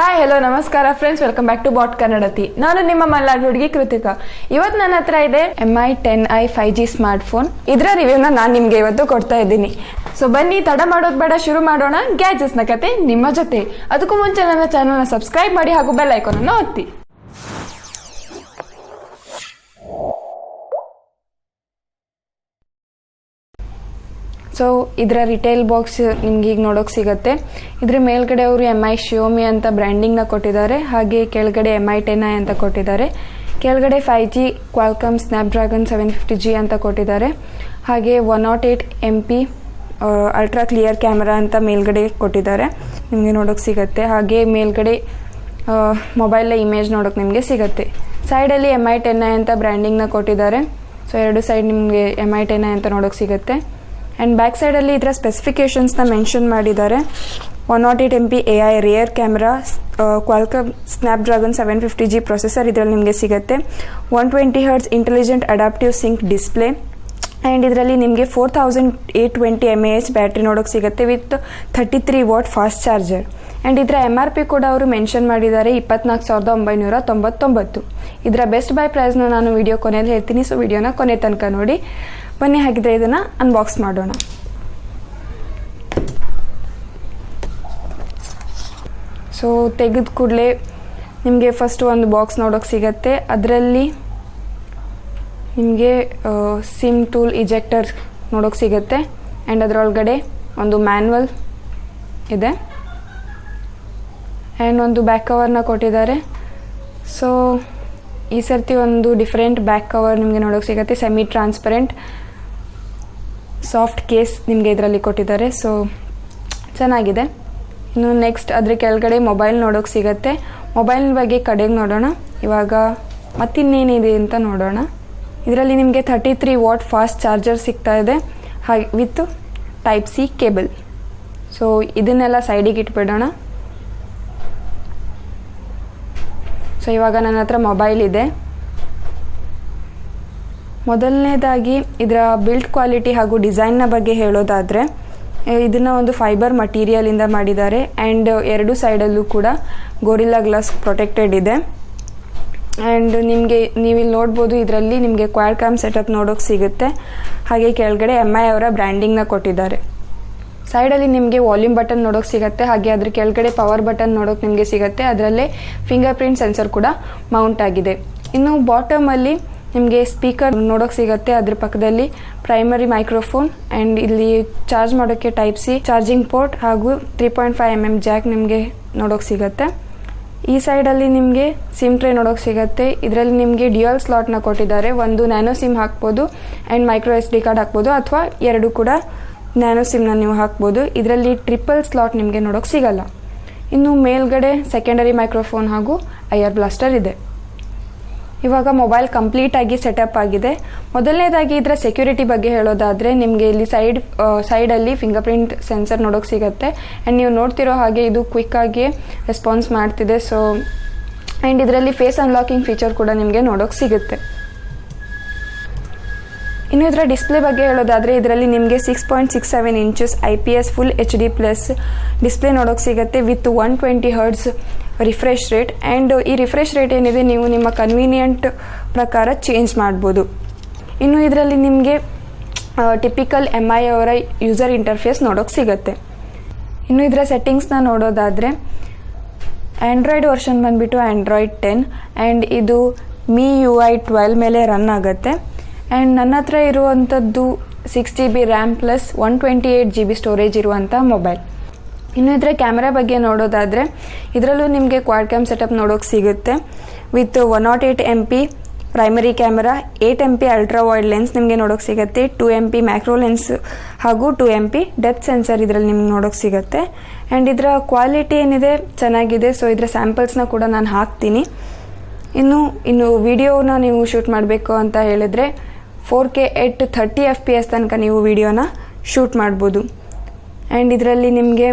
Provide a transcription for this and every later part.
Hi hello ನಮಸ್ಕಾರ friends, welcome back to ಬಾಟ್ ಕನ್ನಡತಿ. ನಾನು ನಿಮ್ಮ ಮಲ್ನಾಡ್ ಹುಡುಗಿ ಕೃತಿಕಾ. ಇವತ್ತು ನನ್ನ ಹತ್ರ ಇದೆ MI 10i 5G smart phone. ಇದರ ರಿವ್ಯೂನ ನಾನು ನಿಮಗೆ ಇವತ್ತು ಕೊಡ್ತಾ ಇದ್ದೀನಿ. ಸೊ ಬನ್ನಿ, ತಡ ಮಾಡೋದು ಬೇಡ, ಶುರು ಮಾಡೋಣ ಗ್ಯಾಜೆಟ್ಸ್ನ ಕತೆ ನಿಮ್ಮ ಜೊತೆ. ಅದಕ್ಕೂ ಮುಂಚೆ ನನ್ನ ಚಾನಲ್ನ ಸಬ್ಸ್ಕ್ರೈಬ್ ಮಾಡಿ ಹಾಗೂ ಬೆಲ್ ಐಕಾನನ್ನು ಒತ್ತಿ. ಸೊ ಇದರ ರಿಟೇಲ್ ಬಾಕ್ಸ್ ನಿಮ್ಗೆ ಈಗ ನೋಡೋಕೆ ಸಿಗುತ್ತೆ. ಇದ್ರ ಮೇಲ್ಗಡೆ ಅವರು MI Xiaomi ಅಂತ ಬ್ರ್ಯಾಂಡಿಂಗ್ನ ಕೊಟ್ಟಿದ್ದಾರೆ, ಹಾಗೆ ಕೆಳಗಡೆ MI 10i ಅಂತ ಕೊಟ್ಟಿದ್ದಾರೆ. ಕೆಳಗಡೆ 5G Qualcomm Snapdragon 750G ಅಂತ ಕೊಟ್ಟಿದ್ದಾರೆ. ಹಾಗೆ 108 MP ಅಲ್ಟ್ರಾ ಕ್ಲಿಯರ್ ಕ್ಯಾಮರಾ ಅಂತ ಮೇಲ್ಗಡೆ ಕೊಟ್ಟಿದ್ದಾರೆ, ನಿಮಗೆ ನೋಡೋಕೆ ಸಿಗುತ್ತೆ. ಹಾಗೆ ಮೇಲ್ಗಡೆ ಮೊಬೈಲ್ ಇಮೇಜ್ ನೋಡೋಕೆ ನಿಮಗೆ ಸಿಗುತ್ತೆ. ಸೈಡಲ್ಲಿ MI 10i ಅಂತ ಬ್ರ್ಯಾಂಡಿಂಗ್ನ ಕೊಟ್ಟಿದ್ದಾರೆ. ಸೊ ಎರಡು ಸೈಡ್ ನಿಮಗೆ MI 10i ಅಂತ ನೋಡೋಕೆ ಸಿಗುತ್ತೆ. ಆ್ಯಂಡ್ ಬ್ಯಾಕ್ ಸೈಡಲ್ಲಿ ಇದರ ಸ್ಪೆಸಿಫಿಕೇಷನ್ಸ್ನ ಮೆನ್ಷನ್ ಮಾಡಿದ್ದಾರೆ. 108 MP AI rear camera, Qualcomm Snapdragon 750G processor ಇದರಲ್ಲಿ ನಿಮಗೆ ಸಿಗುತ್ತೆ. 120 Hz intelligent adaptive sync display. And ಇದರಲ್ಲಿ ನಿಮಗೆ 4820 mAh ಬ್ಯಾಟ್ರಿ ನೋಡೋಕೆ ಸಿಗುತ್ತೆ with 33 watt fast charger. And ಇದರ MRP ಕೂಡ ಅವರು ಮೆನ್ಷನ್ ಮಾಡಿದ್ದಾರೆ 24,999. ಇದರ ಬೆಸ್ಟ್ ಬೈ ಪ್ರೈಸ್ನ ನಾನು ವಿಡಿಯೋ ಕೊನೆಯಲ್ಲಿ ಹೇಳ್ತೀನಿ. ಸೊ ವಿಡಿಯೋನ ಕೊನೆ ತನಕ ನೋಡಿ. ಬನ್ನಿ, ಹಾಗಿದ್ರೆ ಇದನ್ನು ಅನ್ಬಾಕ್ಸ್ ಮಾಡೋಣ. ಸೊ ತೆಗೆದ ಕೂಡಲೇ ನಿಮಗೆ ಫಸ್ಟ್ ಒಂದು ಬಾಕ್ಸ್ ನೋಡೋಕೆ ಸಿಗುತ್ತೆ. ಅದರಲ್ಲಿ ನಿಮಗೆ ಸಿಮ್ ಟೂಲ್ ಇಜೆಕ್ಟರ್ ನೋಡೋಕೆ ಸಿಗುತ್ತೆ. ಆ್ಯಂಡ್ ಅದರೊಳಗಡೆ ಒಂದು ಮ್ಯಾನ್ಯಲ್ ಇದೆ ಆ್ಯಂಡ್ ಒಂದು ಬ್ಯಾಕ್ ಕವರ್ನ ಕೊಟ್ಟಿದ್ದಾರೆ. ಸೊ ಈ ಸರ್ತಿ ಒಂದು ಡಿಫ್ರೆಂಟ್ ಬ್ಯಾಕ್ ಕವರ್ ನಿಮಗೆ ನೋಡೋಕೆ ಸಿಗುತ್ತೆ. ಸೆಮಿ ಟ್ರಾನ್ಸ್ಪರೆಂಟ್ ಸಾಫ್ಟ್ ಕೇಸ್ ನಿಮಗೆ ಇದರಲ್ಲಿ ಕೊಟ್ಟಿದ್ದಾರೆ. ಸೊ ಚೆನ್ನಾಗಿದೆ. ಇನ್ನು ನೆಕ್ಸ್ಟ್ ಅದ್ರ ಕೆಳಗಡೆ ಮೊಬೈಲ್ ನೋಡೋಕೆ ಸಿಗುತ್ತೆ. ಮೊಬೈಲ್ ಬಗ್ಗೆ ಕಡೆಗೆ ನೋಡೋಣ. ಇವಾಗ ಮತ್ತಿನ್ನೇನಿದೆ ಅಂತ ನೋಡೋಣ. ಇದರಲ್ಲಿ ನಿಮಗೆ 33 ವಾಟ್ ಫಾಸ್ಟ್ ಚಾರ್ಜರ್ ಸಿಗ್ತಾ ಇದೆ, ಹಾಗೆ with type C cable. So ಇದನ್ನೆಲ್ಲ ಸೈಡಿಗೆ ಇಟ್ಬಿಡೋಣ. ಸೊ ಇವಾಗ ನನ್ನ ಹತ್ರ ಮೊಬೈಲ್ ಇದೆ. ಮೊದಲನೇದಾಗಿ ಇದರ ಬಿಲ್ಡ್ ಕ್ವಾಲಿಟಿ ಹಾಗೂ ಡಿಸೈನ್ನ ಬಗ್ಗೆ ಹೇಳೋದಾದರೆ, ಇದನ್ನು ಒಂದು ಫೈಬರ್ ಮಟೀರಿಯಲಿಂದ ಮಾಡಿದ್ದಾರೆ. ಆ್ಯಂಡ್ ಎರಡು ಸೈಡಲ್ಲೂ ಕೂಡ ಗೋರಿಲ್ಲಾ ಗ್ಲಾಸ್ ಪ್ರೊಟೆಕ್ಟೆಡ್ ಇದೆ. ಆ್ಯಂಡ್ ನೀವಿಲ್ಲಿ ನೋಡ್ಬೋದು, ಇದರಲ್ಲಿ ನಿಮಗೆ ಕ್ವಾಲ್ಕಾಮ್ ಸೆಟಪ್ ನೋಡೋಕೆ ಸಿಗುತ್ತೆ. ಹಾಗೆ ಕೆಳಗಡೆ MI ಅವರ ಬ್ರ್ಯಾಂಡಿಂಗ್ನ ಕೊಟ್ಟಿದ್ದಾರೆ. ಸೈಡಲ್ಲಿ ನಿಮಗೆ ವಾಲ್ಯೂಮ್ ಬಟನ್ ನೋಡೋಕೆ ಸಿಗುತ್ತೆ. ಹಾಗೆ ಅದ್ರ ಕೆಳಗಡೆ ಪವರ್ ಬಟನ್ ನೋಡೋಕೆ ನಿಮಗೆ ಸಿಗುತ್ತೆ. ಅದರಲ್ಲೇ ಫಿಂಗರ್ ಪ್ರಿಂಟ್ ಸೆನ್ಸರ್ ಕೂಡ ಮೌಂಟ್ ಆಗಿದೆ. ಇನ್ನು ಬಾಟಮಲ್ಲಿ ನಿಮಗೆ ಸ್ಪೀಕರ್ ನೋಡೋಕೆ ಸಿಗುತ್ತೆ. ಅದ್ರ ಪಕ್ಕದಲ್ಲಿ ಪ್ರೈಮರಿ ಮೈಕ್ರೋಫೋನ್ ಆ್ಯಂಡ್ ಇಲ್ಲಿ ಚಾರ್ಜ್ ಮಾಡೋಕ್ಕೆ ಟೈಪ್ ಸಿ ಚಾರ್ಜಿಂಗ್ ಪೋರ್ಟ್ ಹಾಗೂ 3.5 mm ಜಾಕ್ ನಿಮಗೆ ನೋಡೋಕೆ ಸಿಗುತ್ತೆ. ಈ ಸೈಡಲ್ಲಿ ನಿಮಗೆ ಸಿಮ್ ಟ್ರೇ ನೋಡೋಕೆ ಸಿಗುತ್ತೆ. ಇದರಲ್ಲಿ ನಿಮಗೆ ಡ್ಯುಯಲ್ ಸ್ಲಾಟ್ನ ಕೊಟ್ಟಿದ್ದಾರೆ. ಒಂದು ನ್ಯಾನೋ ಸಿಮ್ ಹಾಕ್ಬೋದು ಆ್ಯಂಡ್ ಮೈಕ್ರೋ SD ಕಾರ್ಡ್ ಹಾಕ್ಬೋದು, ಅಥವಾ ಎರಡು ಕೂಡ ನ್ಯಾನೋ ಸಿಮ್ನ ನೀವು ಹಾಕ್ಬೋದು. ಇದರಲ್ಲಿ ಟ್ರಿಪಲ್ ಸ್ಲಾಟ್ ನಿಮಗೆ ನೋಡೋಕೆ ಸಿಗಲ್ಲ. ಇನ್ನು ಮೇಲ್ಗಡೆ ಸೆಕೆಂಡರಿ ಮೈಕ್ರೋಫೋನ್ ಹಾಗೂ ಐಆರ್ ಬ್ಲಾಸ್ಟರ್ ಇದೆ. ಇವಾಗ ಮೊಬೈಲ್ ಕಂಪ್ಲೀಟಾಗಿ ಸೆಟಪ್ ಆಗಿದೆ. ಮೊದಲನೇದಾಗಿ ಇದರ ಸೆಕ್ಯೂರಿಟಿ ಬಗ್ಗೆ ಹೇಳೋದಾದರೆ, ನಿಮಗೆ ಇಲ್ಲಿ ಸೈಡಲ್ಲಿ ಫಿಂಗರ್ ಪ್ರಿಂಟ್ ಸೆನ್ಸರ್ ನೋಡೋಕೆ ಸಿಗುತ್ತೆ. ಆ್ಯಂಡ್ ನೀವು ನೋಡ್ತಿರೋ ಹಾಗೆ ಇದು ಕ್ವಿಕ್ಕಾಗಿ ರೆಸ್ಪಾನ್ಸ್ ಮಾಡ್ತಿದೆ. ಸೊ ಆ್ಯಂಡ್ ಇದರಲ್ಲಿ ಫೇಸ್ ಅನ್ಲಾಕಿಂಗ್ ಫೀಚರ್ ಕೂಡ ನಿಮಗೆ ನೋಡೋಕೆ ಸಿಗುತ್ತೆ. ಇನ್ನು ಇದರ ಡಿಸ್ಪ್ಲೇ ಬಗ್ಗೆ ಹೇಳೋದಾದರೆ, ಇದರಲ್ಲಿ ನಿಮಗೆ 6.67 inches IPS full HD plus display ನೋಡೋಕೆ ಸಿಗುತ್ತೆ with 120 Hz refresh rate. And ಈ ರಿಫ್ರೆಶ್ ರೇಟ್ ಏನಿದೆ ನೀವು ನಿಮ್ಮ ಕನ್ವೀನಿಯಂಟ್ ಪ್ರಕಾರ ಚೇಂಜ್ ಮಾಡ್ಬೋದು. ಇನ್ನು ಇದರಲ್ಲಿ ನಿಮಗೆ ಟಿಪಿಕಲ್ MI ಅವರ ಯೂಸರ್ ಇಂಟರ್ಫೇಸ್ ನೋಡೋಕೆ ಸಿಗುತ್ತೆ. ಇನ್ನು ಇದರ ಸೆಟ್ಟಿಂಗ್ಸ್ನ ನೋಡೋದಾದರೆ, ಆ್ಯಂಡ್ರಾಯ್ಡ್ ವರ್ಷನ್ ಬಂದುಬಿಟ್ಟು Android 10 ಆ್ಯಂಡ್ ಇದು MIUI 12 ಮೇಲೆ ರನ್ ಆಗುತ್ತೆ. ಆ್ಯಂಡ್ ನನ್ನ ಹತ್ರ ಇರುವಂಥದ್ದು 6GB RAM plus 128 GB storage ಇರುವಂಥ ಮೊಬೈಲ್. ಇನ್ನು ಇದರ ಕ್ಯಾಮ್ರಾ ಬಗ್ಗೆ ನೋಡೋದಾದರೆ, ಇದರಲ್ಲೂ ನಿಮಗೆ ಕ್ವಾಡ್ಕ್ಯಾಮ್ ಸೆಟಪ್ ನೋಡೋಕೆ ಸಿಗುತ್ತೆ with 108 MP primary camera, 8 MP ultra wide lens ನಿಮಗೆ ನೋಡೋಕೆ ಸಿಗುತ್ತೆ, 2 MP ಮ್ಯಾಕ್ರೋ ಲೆನ್ಸ್ ಹಾಗೂ 2 MP ಡೆಪ್ತ್ ಸೆನ್ಸರ್ ಇದರಲ್ಲಿ ನಿಮ್ಗೆ ನೋಡೋಕೆ ಸಿಗುತ್ತೆ. ಆ್ಯಂಡ್ ಇದರ ಕ್ವಾಲಿಟಿ ಏನಿದೆ ಚೆನ್ನಾಗಿದೆ. ಸೊ ಇದರ ಸ್ಯಾಂಪಲ್ಸ್ನ ಕೂಡ ನಾನು ಹಾಕ್ತೀನಿ. ಇನ್ನು ವಿಡಿಯೋನ ನೀವು ಶೂಟ್ ಮಾಡಬೇಕು ಅಂತ ಹೇಳಿದರೆ 4K 30 FPS ತನಕ ನೀವು ವಿಡಿಯೋನ ಶೂಟ್ ಮಾಡ್ಬೋದು. ಆ್ಯಂಡ್ ಇದರಲ್ಲಿ ನಿಮಗೆ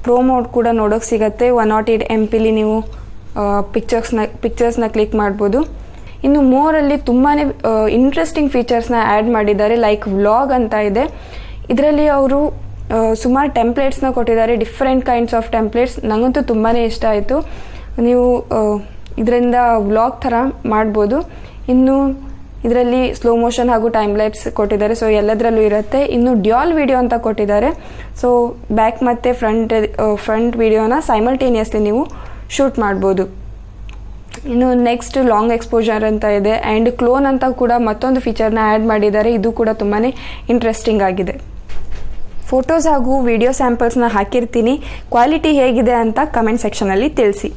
ಪ್ರೋ ಮೋಡ್ ಕೂಡ ನೋಡೋಕೆ ಸಿಗುತ್ತೆ. 108 MPಲಿ ನೀವು ಪಿಕ್ಚರ್ಸ್ನ ಕ್ಲಿಕ್ ಮಾಡ್ಬೋದು. ಇನ್ನು ಮೋರಲ್ಲಿ ತುಂಬಾ ಇಂಟ್ರೆಸ್ಟಿಂಗ್ ಫೀಚರ್ಸ್ನ ಆ್ಯಡ್ ಮಾಡಿದ್ದಾರೆ. ಲೈಕ್ ವ್ಲಾಗ್ ಅಂತ ಇದೆ. ಇದರಲ್ಲಿ ಅವರು ಸುಮಾರು ಟೆಂಪ್ಲೇಟ್ಸ್ನ ಕೊಟ್ಟಿದ್ದಾರೆ, ಡಿಫ್ರೆಂಟ್ ಕೈಂಡ್ಸ್ ಆಫ್ ಟೆಂಪ್ಲೇಟ್ಸ್. ನನಗಂತೂ ತುಂಬಾ ಇಷ್ಟ ಆಯಿತು. ನೀವು ಇದರಿಂದ ವ್ಲಾಗ್ ಥರ ಮಾಡ್ಬೋದು. ಇನ್ನು ಇದರಲ್ಲಿ ಸ್ಲೋ ಮೋಷನ್ ಹಾಗೂ ಟೈಮ್ ಲ್ಯಾಪ್ಸ್ ಕೊಟ್ಟಿದ್ದಾರೆ, ಸೊ ಎಲ್ಲದರಲ್ಲೂ ಇರುತ್ತೆ. ಇನ್ನು ಡ್ಯುಯಲ್ ವಿಡಿಯೋ ಅಂತ ಕೊಟ್ಟಿದ್ದಾರೆ, ಸೊ ಬ್ಯಾಕ್ ಮತ್ತು ಫ್ರಂಟ್ ವಿಡಿಯೋನ ಸೈಮಲ್ಟೇನಿಯಸ್ಲಿ ನೀವು ಶೂಟ್ ಮಾಡ್ಬೋದು. ಇನ್ನು ನೆಕ್ಸ್ಟ್ ಲಾಂಗ್ ಎಕ್ಸ್ಪೋಜರ್ ಅಂತ ಇದೆ, ಆ್ಯಂಡ್ ಕ್ಲೋನ್ ಅಂತ ಕೂಡ ಮತ್ತೊಂದು ಫೀಚರ್ನ ಆ್ಯಡ್ ಮಾಡಿದ್ದಾರೆ. ಇದು ಕೂಡ ತುಂಬಾ ಇಂಟ್ರೆಸ್ಟಿಂಗ್ ಆಗಿದೆ. ಫೋಟೋಸ್ ಹಾಗೂ ವಿಡಿಯೋ ಸ್ಯಾಂಪಲ್ಸ್ನ ಹಾಕಿರ್ತೀನಿ, ಕ್ವಾಲಿಟಿ ಹೇಗಿದೆ ಅಂತ ಕಮೆಂಟ್ ಸೆಕ್ಷನಲ್ಲಿ ತಿಳಿಸಿ.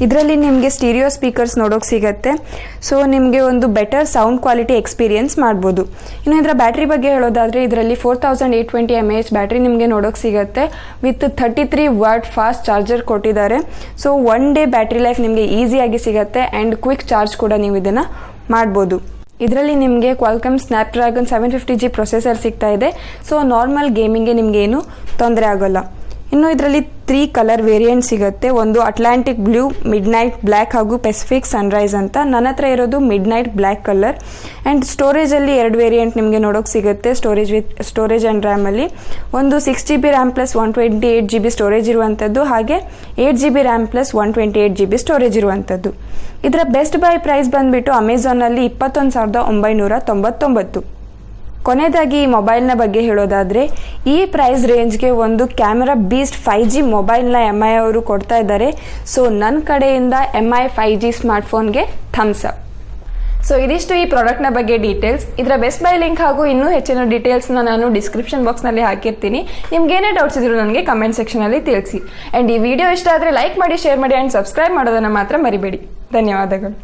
ಇದರಲ್ಲಿ ನಿಮಗೆ ಸ್ಟೀರಿಯೋ ಸ್ಪೀಕರ್ಸ್ ನೋಡೋಕೆ ಸಿಗುತ್ತೆ, ಸೊ ನಿಮಗೆ ಒಂದು ಬೆಟರ್ ಸೌಂಡ್ ಕ್ವಾಲಿಟಿ ಎಕ್ಸ್ಪೀರಿಯನ್ಸ್ ಮಾಡ್ಬೋದು. ಇನ್ನು ಇದರ ಬ್ಯಾಟ್ರಿ ಬಗ್ಗೆ ಹೇಳೋದಾದರೆ ಇದರಲ್ಲಿ 4820 mAh ಬ್ಯಾಟ್ರಿ ನಿಮಗೆ ನೋಡೋಕೆ ಸಿಗುತ್ತೆ ವಿತ್ 33 ವಾಟ್ ಫಾಸ್ಟ್ ಚಾರ್ಜರ್ ಕೊಟ್ಟಿದ್ದಾರೆ. ಸೊ 1 ಡೇ ಬ್ಯಾಟ್ರಿ ಲೈಫ್ ನಿಮಗೆ ಈಸಿಯಾಗಿ ಸಿಗುತ್ತೆ, ಆ್ಯಂಡ್ ಕ್ವಿಕ್ ಚಾರ್ಜ್ ಕೂಡ ನೀವು ಇದನ್ನು ಮಾಡ್ಬೋದು. ಇದರಲ್ಲಿ ನಿಮಗೆ ಕ್ವಾಲ್ಕಮ್ ಸ್ನ್ಯಾಪ್ಡ್ರ್ಯಾಗನ್ 750G ಪ್ರೊಸೆಸರ್ ಸಿಗ್ತಾ ಇದೆ, ಸೊ ನಾರ್ಮಲ್ ಗೇಮಿಂಗ್ಗೆ ನಿಮಗೆ ಏನು ತೊಂದರೆ ಆಗೋಲ್ಲ. ಇನ್ನು ಇದರಲ್ಲಿ 3 ಕಲರ್ ವೇರಿಯಂಟ್ ಸಿಗುತ್ತೆ. ಒಂದು Atlantic blue, midnight black ಹಾಗೂ ಪೆಸಿಫಿಕ್ ಸನ್ರೈಸ್ ಅಂತ. ನನ್ನ ಹತ್ರ ಇರೋದು midnight black colour. And ಸ್ಟೋರೇಜಲ್ಲಿ 2 ವೇರಿಯಂಟ್ ನಿಮಗೆ ನೋಡೋಕೆ ಸಿಗುತ್ತೆ ಸ್ಟೋರೇಜ್ ಆ್ಯಂಡ್ ರ್ಯಾಮಲ್ಲಿ. ಒಂದು 6GB RAM plus 128GB storage ಇರುವಂಥದ್ದು, ಹಾಗೆ 8GB RAM plus 128GB storage ಇರುವಂಥದ್ದು. ಇದರ ಬೆಸ್ಟ್ ಬೈ ಪ್ರೈಸ್ ಬಂದುಬಿಟ್ಟು ಅಮೆಝಾನಲ್ಲಿ 21,999. ಕೊನೆಯದಾಗಿ ಈ ಮೊಬೈಲ್ನ ಬಗ್ಗೆ ಹೇಳೋದಾದರೆ ಈ ಪ್ರೈಸ್ ರೇಂಜ್ಗೆ ಒಂದು ಕ್ಯಾಮೆರಾ ಬೀಸ್ಟ್ 5G ಮೊಬೈಲ್ನ MI ಅವರು ಕೊಡ್ತಾ ಇದ್ದಾರೆ. ಸೊ ನನ್ನ ಕಡೆಯಿಂದ MI 5G ಸ್ಮಾರ್ಟ್ಫೋನ್ಗೆ ಥಮ್ಸ್ ಅಪ್. ಸೊ ಇದಿಷ್ಟು ಈ ಪ್ರಾಡಕ್ಟ್ನ ಬಗ್ಗೆ ಡೀಟೇಲ್ಸ್. ಇದರ ಬೆಸ್ಟ್ ಬೈ ಲಿಂಕ್ ಹಾಗೂ ಇನ್ನೂ ಹೆಚ್ಚಿನ ಡೀಟೇಲ್ಸ್ನ ನಾನು ಡಿಸ್ಕ್ರಿಪ್ಷನ್ ಬಾಕ್ಸ್ನಲ್ಲಿ ಹಾಕಿರ್ತೀನಿ. ನಿಮ್ಗೇನೇ ಡೌಟ್ಸ್ ಇದ್ರು ನನಗೆ ಕಮೆಂಟ್ ಸೆಕ್ಷನಲ್ಲಿ ತಿಳಿಸಿ. ಆ್ಯಂಡ್ ಈ ವಿಡಿಯೋ ಇಷ್ಟ ಆದರೆ ಲೈಕ್ ಮಾಡಿ, ಶೇರ್ ಮಾಡಿ ಆ್ಯಂಡ್ ಸಬ್ಸ್ಕ್ರೈಬ್ ಮಾಡೋದನ್ನು ಮಾತ್ರ ಮರಿಬೇಡಿ. ಧನ್ಯವಾದಗಳು.